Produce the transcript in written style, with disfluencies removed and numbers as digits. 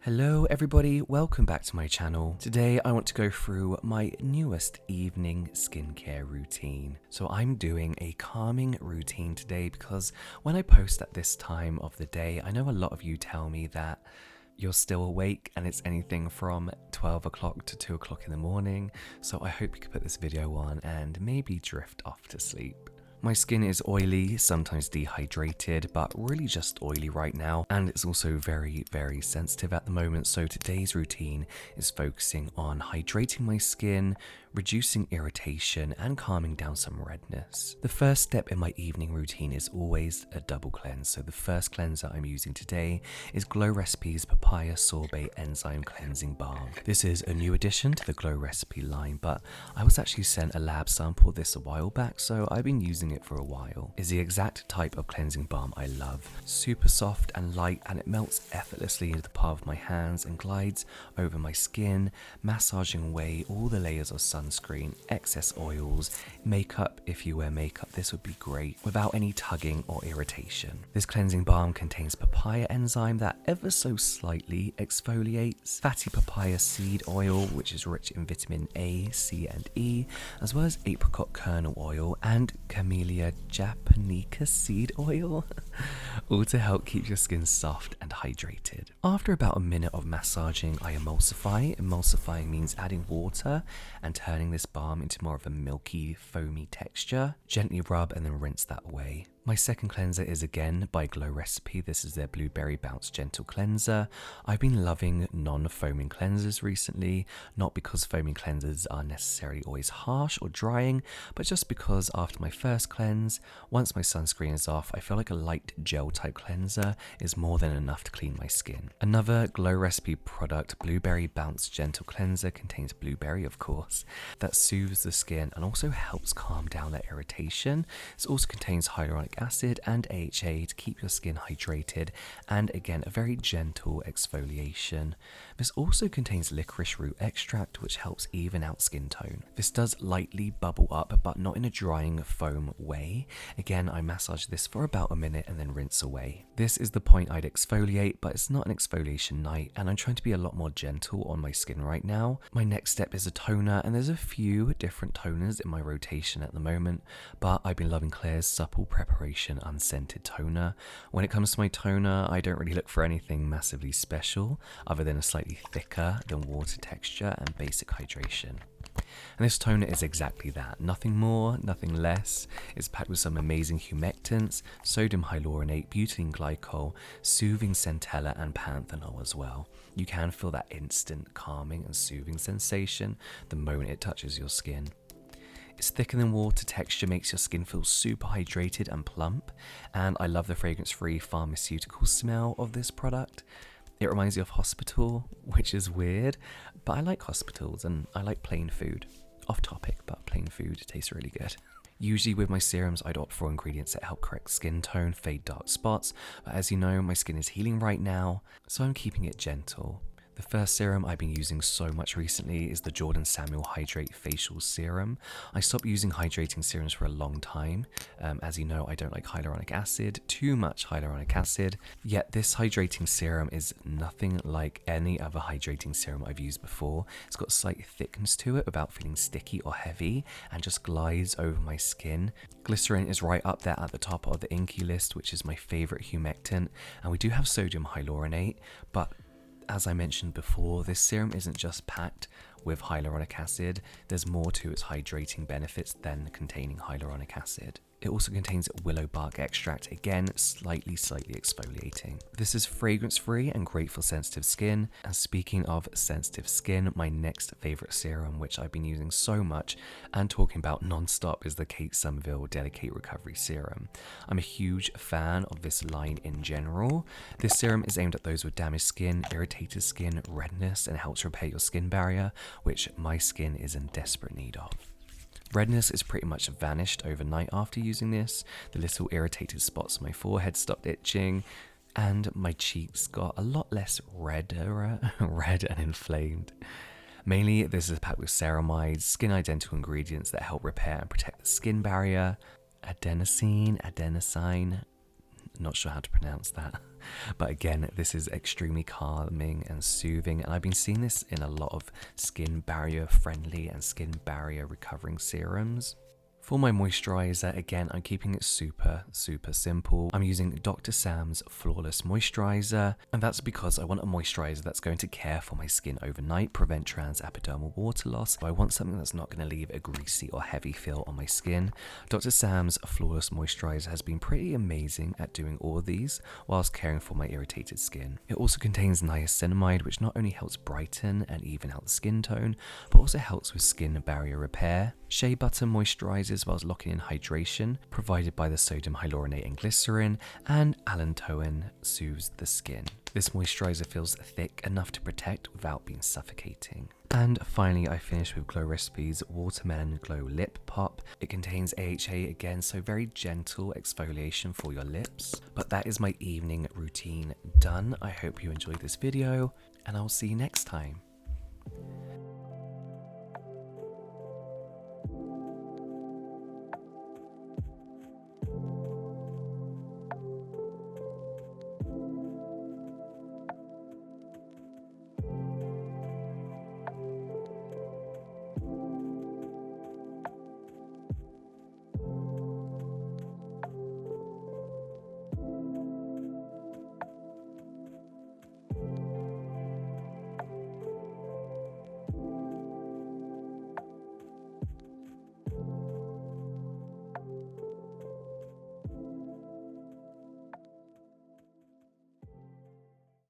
Hello everybody, welcome back to my channel. Today I want to go through my newest evening skincare routine. So I'm doing a calming routine today because when I post at this time of the day, I know a lot of you tell me that you're still awake and it's anything from 12 o'clock to 2 o'clock in the morning. So I hope you can put this video on and maybe drift off to sleep. My skin is oily, sometimes dehydrated, but really just oily right now, and it's also very sensitive at the moment, so today's routine is focusing on hydrating my skin, reducing irritation, and calming down some redness. The first step in my evening routine is always a double cleanse, so the first cleanser I'm using today is Glow Recipe's Papaya Sorbet Enzyme Cleansing Balm. This is a new addition to the Glow Recipe line, but I was actually sent a lab sample of this a while back, so I've been using it for a while. It's the exact type of cleansing balm I love. Super soft and light, and it melts effortlessly into the palm of my hands and glides over my skin, massaging away all the layers of sunscreen, excess oils, makeup. If you wear makeup, this would be great without any tugging or irritation. This cleansing balm contains papaya enzyme that ever so slightly exfoliates, fatty papaya seed oil, which is rich in vitamin A, C, and E, as well as apricot kernel oil and Camellia japonica seed oil, all to help keep your skin soft and hydrated. After about a minute of massaging, I emulsify. Emulsifying means adding water and turning this balm into more of a milky, foamy texture. Gently rub and then rinse that away. My second cleanser is again by Glow Recipe. This is their Blueberry Bounce Gentle Cleanser. I've been loving non-foaming cleansers recently, not because foaming cleansers are necessarily always harsh or drying, but just because after my first cleanse, once my sunscreen is off, I feel like a light gel type cleanser is more than enough to clean my skin. Another Glow Recipe product, Blueberry Bounce Gentle Cleanser, contains blueberry, of course, that soothes the skin and also helps calm down that irritation. It also contains hyaluronic acid and AHA to keep your skin hydrated, and again a very gentle exfoliation. This also contains licorice root extract, which helps even out skin tone. This does lightly bubble up, but not in a drying foam way. Again, I massage this for about a minute and then rinse away. This is the point I'd exfoliate, but it's not an exfoliation night, and I'm trying to be a lot more gentle on my skin right now. My next step is a toner, and there's a few different toners in my rotation at the moment, but I've been loving Klairs Supple Preparation Unscented Toner. When it comes to my toner, I don't really look for anything massively special other than a slightly thicker than water texture and basic hydration. And this toner is exactly that. Nothing more, nothing less. It's packed with some amazing humectants, sodium hyaluronate, butylene glycol, soothing centella, and panthenol as well. You can feel that instant calming and soothing sensation the moment it touches your skin. Its thicker than water texture makes your skin feel super hydrated and plump, and I love the fragrance-free pharmaceutical smell of this product. It reminds me of hospital, which is weird, but I like hospitals and I like plain food. Off topic, but plain food tastes really good. Usually with my serums, I'd opt for ingredients that help correct skin tone, fade dark spots, but as you know, my skin is healing right now, so I'm keeping it gentle. The first serum I've been using so much recently is the Jordan Samuel Hydrate Facial Serum. I stopped using hydrating serums for a long time. As you know, I don't like hyaluronic acid, too much hyaluronic acid, yet this hydrating serum is nothing like any other hydrating serum I've used before. It's got slight thickness to it without feeling sticky or heavy, and just glides over my skin. Glycerin is right up there at the top of the inky list, which is my favorite humectant, and we do have sodium hyaluronate, but as I mentioned before, this serum isn't just packed with hyaluronic acid. There's more to its hydrating benefits than containing hyaluronic acid. It also contains willow bark extract, again slightly exfoliating. This is fragrance free and great for sensitive skin. And speaking of sensitive skin, my next favorite serum, which I've been using so much and talking about non-stop, is the SOMERVILLE DeliKate Recovery Serum. I'm a huge fan of this line in general. This serum is aimed at those with damaged skin, irritated skin, redness, and helps repair your skin barrier, which my skin is in desperate need of. Redness is pretty much vanished overnight after using this. The little irritated spots on my forehead stopped itching, and my cheeks got a lot less red and inflamed. Mainly, this is packed with ceramides, skin-identical ingredients that help repair and protect the skin barrier, adenosine, not sure how to pronounce that. But again, this is extremely calming and soothing, and I've been seeing this in a lot of skin barrier friendly and skin barrier recovering serums. For my moisturiser, again, I'm keeping it super simple. I'm using Dr. Sam's Flawless Moisturiser, and that's because I want a moisturiser that's going to care for my skin overnight, prevent transepidermal water loss. I want something that's not going to leave a greasy or heavy feel on my skin. Dr. Sam's Flawless Moisturiser has been pretty amazing at doing all of these whilst caring for my irritated skin. It also contains niacinamide, which not only helps brighten and even out the skin tone, but also helps with skin barrier repair. Shea butter moisturizes whilst locking in hydration, provided by the sodium hyaluronate and glycerin, and allantoin soothes the skin. This moisturizer feels thick enough to protect without being suffocating. And finally, I finished with Glow Recipes Watermelon Glow Lip Pop. It contains AHA again, so very gentle exfoliation for your lips. But that is my evening routine done. I hope you enjoyed this video, and I'll see you next time.